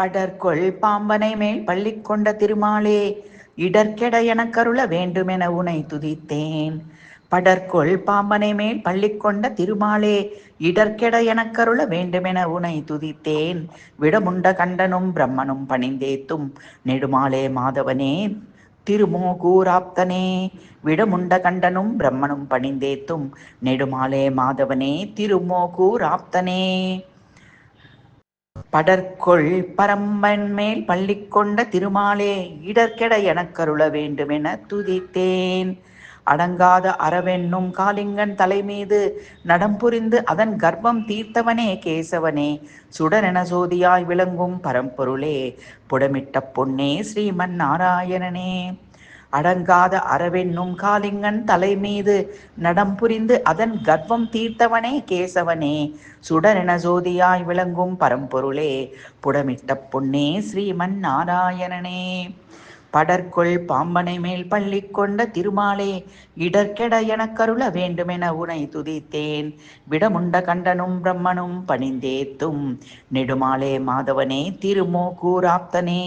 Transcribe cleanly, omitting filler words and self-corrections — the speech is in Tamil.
படர்கொள் பாம்பனை மேல் பள்ளி கொண்ட திருமாலே இடர்கெட எனக்கருள வேண்டுமென உனை துதித்தேன். படர்கொள் பாம்பனை மேல் பள்ளி கொண்ட திருமாலே இடர்கெட எனக்கருள வேண்டுமென உனை துதித்தேன். விடமுண்ட கண்டனும் பிரம்மனும் பணிந்தேத்தும் நெடுமாலே மாதவனே திருமோகூராப்தனே. விடமுண்ட கண்டனும் பிரம்மனும் பணிந்தேத்தும் நெடுமாலே மாதவனே திருமோகூராப்தனே. படர்கொள் பரம்பன் மேல் பள்ளி கொண்ட திருமாலே இடர்கெட எனக்கருள வேண்டுமென துதித்தேன். அடங்காத அறவென்னும் காளிங்கன் தலைமீது நடம்புரிந்து அதன் கர்ப்பம் தீர்த்தவனே கேசவனே. சுடரென சோதியாய் விளங்கும் பரம்பொருளே புடமிட்ட பொன்னே ஸ்ரீமன் நாராயணனே. அடங்காத அறவென்னும் காளிங்கன் தலைமீது நடம்புரிந்து அதன் கர்ப்பம் தீர்த்தவனே கேசவனே. சுடரென ஜோதியாய் விளங்கும் பரம்பொருளே புடமிட்ட பொன்னே ஸ்ரீமன் நாராயணனே. படர்கொள் பாம்பனை மேல் பள்ளி கொண்ட திருமாலே இடர்கெட எனக்கருள வேண்டுமென உனை துதித்தேன். விடமுண்ட கண்டனும் பிரம்மனும் பணிந்தேத்தும் நெடுமாலே மாதவனே திருமோகூராப்தனே.